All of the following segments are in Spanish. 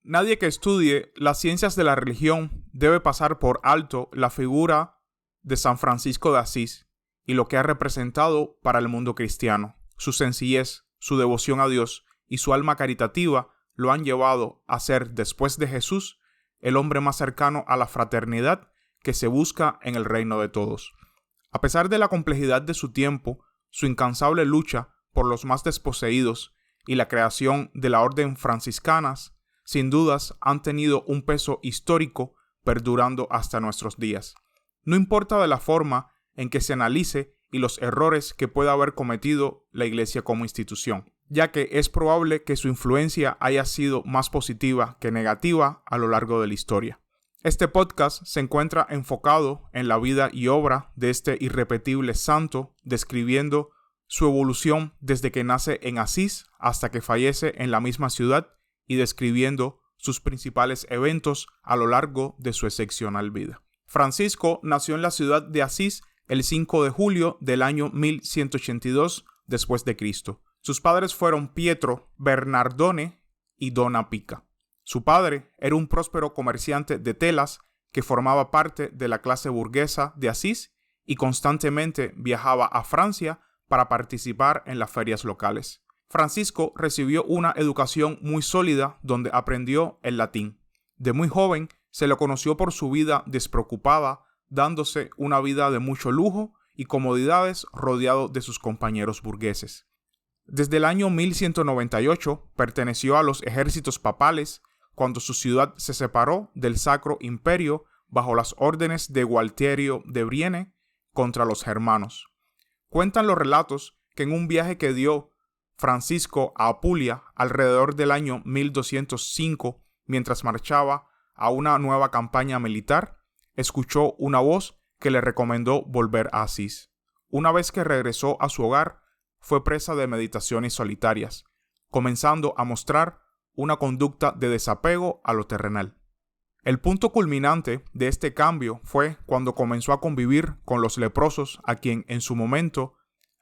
Nadie que estudie las ciencias de la religión debe pasar por alto la figura de San Francisco de Asís y lo que ha representado para el mundo cristiano. Su sencillez, su devoción a Dios y su alma caritativa lo han llevado a ser, después de Jesús, el hombre más cercano a la fraternidad que se busca en el reino de todos. A pesar de la complejidad de su tiempo, su incansable lucha por los más desposeídos y la creación de la orden franciscanas, sin dudas han tenido un peso histórico perdurando hasta nuestros días. No importa de la forma en que se analice y los errores que pueda haber cometido la Iglesia como institución, ya que es probable que su influencia haya sido más positiva que negativa a lo largo de la historia. Este podcast se encuentra enfocado en la vida y obra de este irrepetible santo, describiendo su evolución desde que nace en Asís hasta que fallece en la misma ciudad y describiendo sus principales eventos a lo largo de su excepcional vida. Francisco nació en la ciudad de Asís el 5 de julio del año 1182 después de Cristo. Sus padres fueron Pietro Bernardone y Donna Pica. Su padre era un próspero comerciante de telas que formaba parte de la clase burguesa de Asís y constantemente viajaba a Francia para participar en las ferias locales. Francisco recibió una educación muy sólida donde aprendió el latín. De muy joven se le conoció por su vida despreocupada, dándose una vida de mucho lujo y comodidades rodeado de sus compañeros burgueses. Desde el año 1198 perteneció a los ejércitos papales cuando su ciudad se separó del Sacro Imperio bajo las órdenes de Gualterio de Brienne contra los germanos. Cuentan los relatos que en un viaje que dio Francisco a Apulia alrededor del año 1205, mientras marchaba a una nueva campaña militar, escuchó una voz que le recomendó volver a Asís. Una vez que regresó a su hogar, fue presa de meditaciones solitarias, comenzando a mostrar una conducta de desapego a lo terrenal. El punto culminante de este cambio fue cuando comenzó a convivir con los leprosos a quien en su momento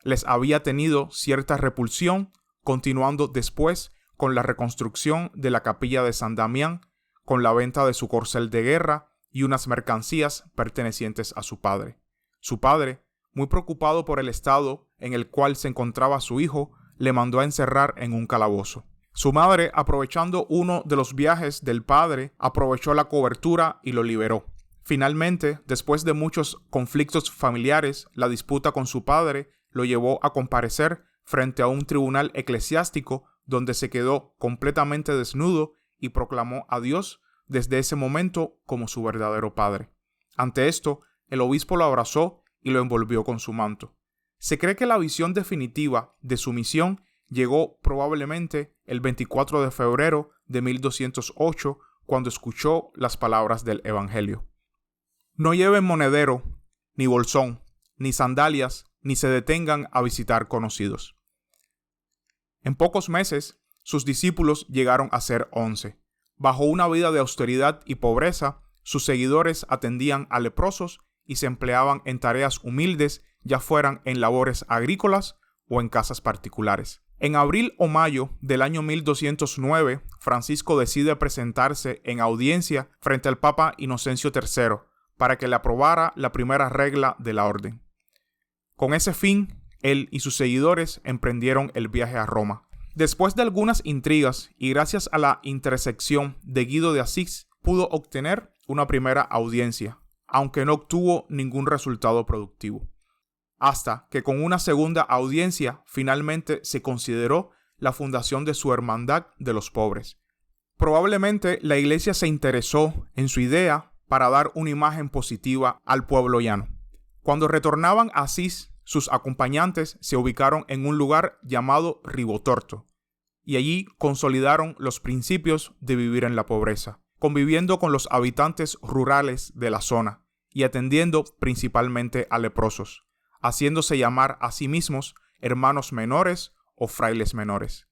les había tenido cierta repulsión, continuando después con la reconstrucción de la capilla de San Damián, con la venta de su corcel de guerra y unas mercancías pertenecientes a su padre. Su padre, muy preocupado por el estado en el cual se encontraba su hijo, le mandó a encerrar en un calabozo. Su madre, aprovechando uno de los viajes del padre, aprovechó la cobertura y lo liberó. Finalmente, después de muchos conflictos familiares, la disputa con su padre lo llevó a comparecer frente a un tribunal eclesiástico donde se quedó completamente desnudo y proclamó a Dios desde ese momento como su verdadero padre. Ante esto, el obispo lo abrazó y lo envolvió con su manto. Se cree que la visión definitiva de su misión llegó probablemente el 24 de febrero de 1208, cuando escuchó las palabras del Evangelio. No lleven monedero, ni bolsón, ni sandalias, ni se detengan a visitar conocidos. En pocos meses, sus discípulos llegaron a ser 11. Bajo una vida de austeridad y pobreza, sus seguidores atendían a leprosos y se empleaban en tareas humildes, ya fueran en labores agrícolas o en casas particulares. En abril o mayo del año 1209, Francisco decide presentarse en audiencia frente al Papa Inocencio III para que le aprobara la primera regla de la orden. Con ese fin, él y sus seguidores emprendieron el viaje a Roma. Después de algunas intrigas y gracias a la intersección de Guido de Asís, pudo obtener una primera audiencia, aunque no obtuvo ningún resultado productivo. Hasta que con una segunda audiencia finalmente se consideró la fundación de su Hermandad de los Pobres. Probablemente la iglesia se interesó en su idea para dar una imagen positiva al pueblo llano. Cuando retornaban a Asís, sus acompañantes se ubicaron en un lugar llamado Ribotorto, y allí consolidaron los principios de vivir en la pobreza, conviviendo con los habitantes rurales de la zona y atendiendo principalmente a leprosos, haciéndose llamar a sí mismos hermanos menores o frailes menores.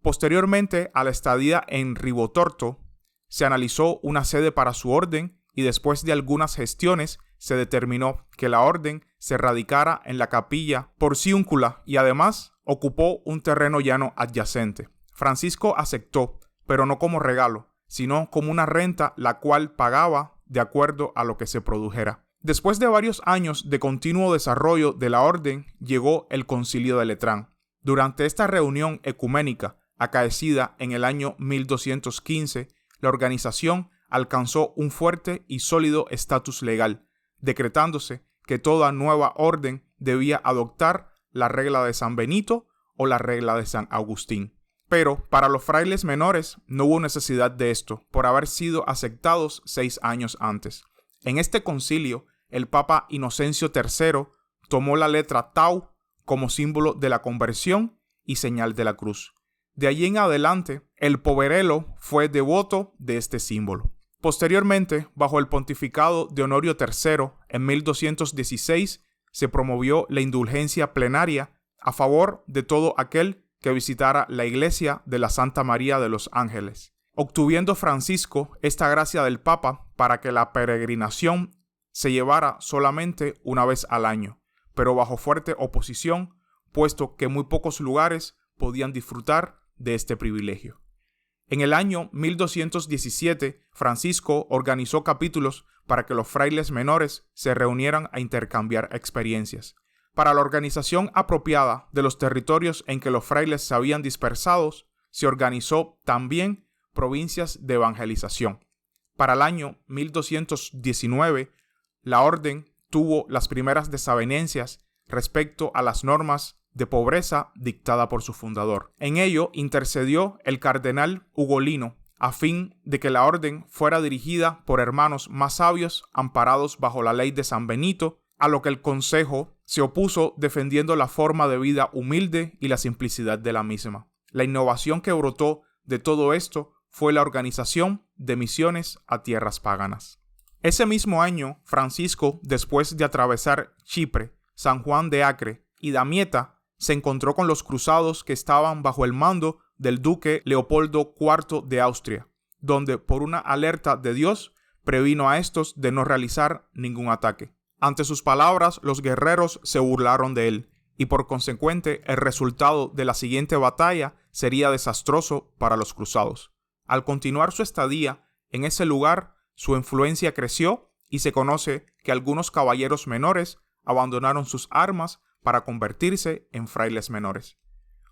Posteriormente a la estadía en Ribotorto, se analizó una sede para su orden y después de algunas gestiones se determinó que la orden se radicara en la capilla Porciúncula y además ocupó un terreno llano adyacente. Francisco aceptó, pero no como regalo, sino como una renta la cual pagaba de acuerdo a lo que se produjera. Después de varios años de continuo desarrollo de la orden, llegó el Concilio de Letrán. Durante esta reunión ecuménica, acaecida en el año 1215, la organización alcanzó un fuerte y sólido estatus legal, decretándose que toda nueva orden debía adoptar la regla de San Benito o la regla de San Agustín. Pero para los frailes menores no hubo necesidad de esto, por haber sido aceptados 6 años antes. En este concilio, el Papa Inocencio III tomó la letra tau como símbolo de la conversión y señal de la cruz. De allí en adelante, el poverello fue devoto de este símbolo. Posteriormente, bajo el pontificado de Honorio III, en 1216, se promovió la indulgencia plenaria a favor de todo aquel que visitara la iglesia de la Santa María de los Ángeles, obtuviendo Francisco esta gracia del Papa para que la peregrinación se llevara solamente una vez al año, pero bajo fuerte oposición, puesto que muy pocos lugares podían disfrutar de este privilegio. En el año 1217, Francisco organizó capítulos para que los frailes menores se reunieran a intercambiar experiencias. Para la organización apropiada de los territorios en que los frailes se habían dispersado, se organizó también provincias de evangelización. Para el año 1219, la orden tuvo las primeras desavenencias respecto a las normas de pobreza dictada por su fundador. En ello intercedió el cardenal Ugolino, a fin de que la orden fuera dirigida por hermanos más sabios amparados bajo la ley de San Benito, a lo que el consejo se opuso defendiendo la forma de vida humilde y la simplicidad de la misma. La innovación que brotó de todo esto fue la organización de misiones a tierras paganas. Ese mismo año, Francisco, después de atravesar Chipre, San Juan de Acre y Damieta, se encontró con los cruzados que estaban bajo el mando del duque Leopoldo IV de Austria, donde por una alerta de Dios previno a estos de no realizar ningún ataque. Ante sus palabras, los guerreros se burlaron de él, y por consecuente el resultado de la siguiente batalla sería desastroso para los cruzados. Al continuar su estadía en ese lugar, su influencia creció y se conoce que algunos caballeros menores abandonaron sus armas para convertirse en frailes menores.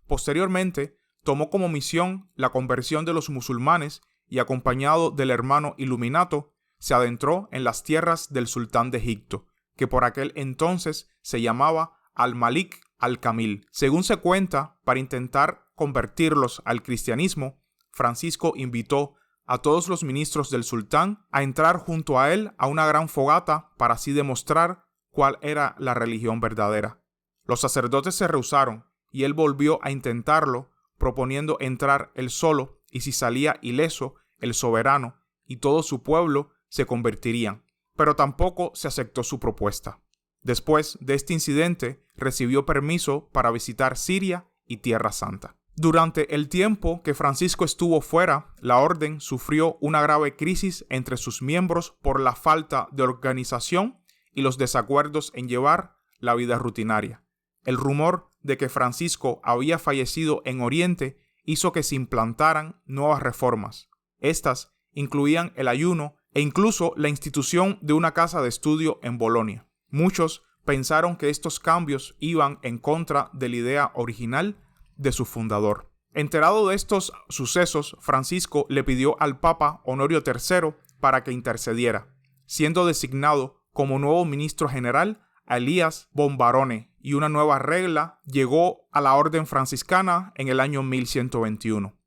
Posteriormente, tomó como misión la conversión de los musulmanes y, acompañado del hermano Iluminato, se adentró en las tierras del sultán de Egipto, que por aquel entonces se llamaba Al-Malik al-Kamil. Según se cuenta, para intentar convertirlos al cristianismo, Francisco invitó a todos los ministros del sultán a entrar junto a él a una gran fogata para así demostrar cuál era la religión verdadera. Los sacerdotes se rehusaron y él volvió a intentarlo, proponiendo entrar él solo, y si salía ileso, el soberano y todo su pueblo se convertirían, pero tampoco se aceptó su propuesta. Después de este incidente, recibió permiso para visitar Siria y Tierra Santa. Durante el tiempo que Francisco estuvo fuera, la orden sufrió una grave crisis entre sus miembros por la falta de organización y los desacuerdos en llevar la vida rutinaria. El rumor de que Francisco había fallecido en Oriente hizo que se implantaran nuevas reformas. Estas incluían el ayuno e incluso la institución de una casa de estudio en Bolonia. Muchos pensaron que estos cambios iban en contra de la idea original de su fundador. Enterado de estos sucesos, Francisco le pidió al Papa Honorio III para que intercediera, siendo designado como nuevo ministro general a Elías Bombarone, y una nueva regla llegó a la orden franciscana en el año 1121.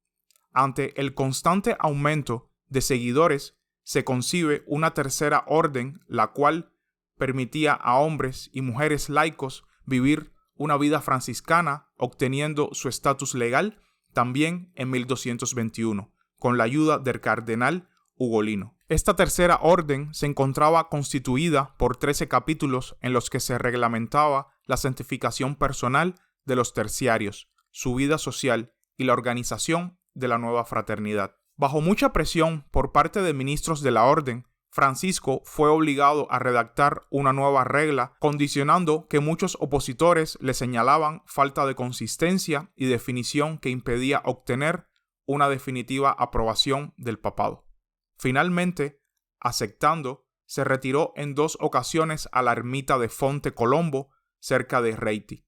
Ante el constante aumento de seguidores, se concibe una tercera orden, la cual permitía a hombres y mujeres laicos vivir una vida franciscana, obteniendo su estatus legal también en 1221, con la ayuda del cardenal Ugolino. Esta tercera orden se encontraba constituida por 13 capítulos en los que se reglamentaba la santificación personal de los terciarios, su vida social y la organización de la nueva fraternidad. Bajo mucha presión por parte de ministros de la orden, Francisco fue obligado a redactar una nueva regla, condicionando que muchos opositores le señalaban falta de consistencia y definición que impedía obtener una definitiva aprobación del papado. Finalmente, aceptando, se retiró en 2 ocasiones a la ermita de Fonte Colombo, cerca de Reiti,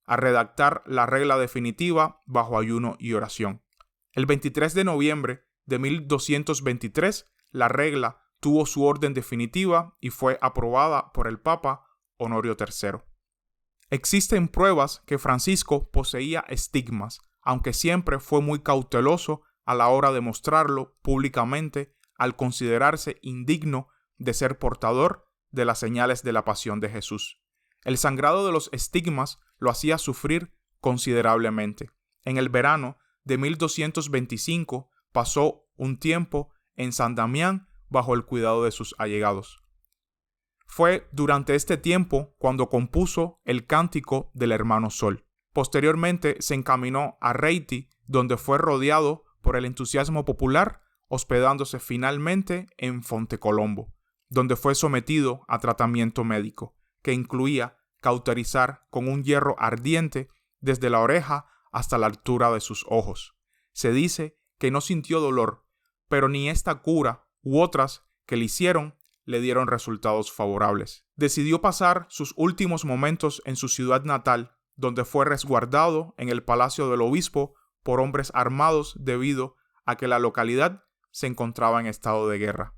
a redactar la regla definitiva bajo ayuno y oración. El 23 de noviembre de 1223, la regla tuvo su orden definitiva y fue aprobada por el Papa Honorio III. Existen pruebas que Francisco poseía estigmas, aunque siempre fue muy cauteloso a la hora de mostrarlo públicamente al considerarse indigno de ser portador de las señales de la pasión de Jesús. El sangrado de los estigmas lo hacía sufrir considerablemente. En el verano de 1225 pasó un tiempo en San Damián bajo el cuidado de sus allegados. Fue durante este tiempo cuando compuso el Cántico del Hermano Sol. Posteriormente se encaminó a Reiti, donde fue rodeado por el entusiasmo popular, hospedándose finalmente en Fonte Colombo, donde fue sometido a tratamiento médico, que incluía cauterizar con un hierro ardiente desde la oreja hasta la altura de sus ojos. Se dice que no sintió dolor, pero ni esta cura u otras que le hicieron le dieron resultados favorables. Decidió pasar sus últimos momentos en su ciudad natal, donde fue resguardado en el palacio del obispo por hombres armados debido a que la localidad se encontraba en estado de guerra.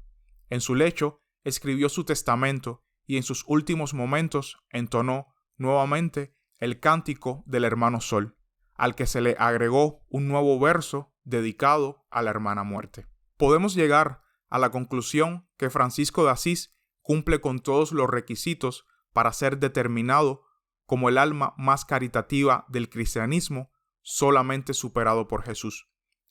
En su lecho escribió su testamento y en sus últimos momentos entonó nuevamente el Cántico del Hermano Sol, al que se le agregó un nuevo verso dedicado a la hermana muerte. Podemos llegar a la conclusión que Francisco de Asís cumple con todos los requisitos para ser determinado como el alma más caritativa del cristianismo, solamente superado por Jesús.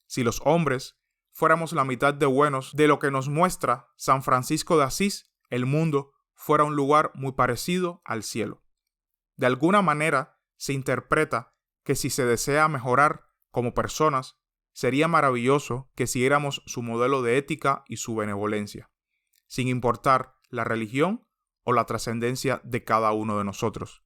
Si los hombres fuéramos la mitad de buenos de lo que nos muestra San Francisco de Asís, el mundo fuera un lugar muy parecido al cielo. De alguna manera se interpreta que si se desea mejorar como personas, sería maravilloso que siguiéramos su modelo de ética y su benevolencia, sin importar la religión o la trascendencia de cada uno de nosotros.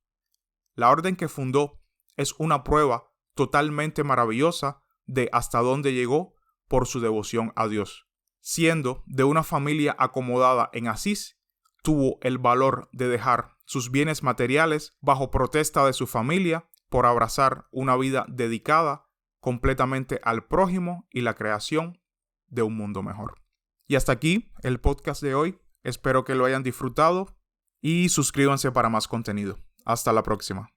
La orden que fundó es una prueba totalmente maravillosa de hasta dónde llegó por su devoción a Dios. Siendo de una familia acomodada en Asís, tuvo el valor de dejar sus bienes materiales bajo protesta de su familia por abrazar una vida dedicada completamente al prójimo y la creación de un mundo mejor. Y hasta aquí el podcast de hoy. Espero que lo hayan disfrutado y suscríbanse para más contenido. Hasta la próxima.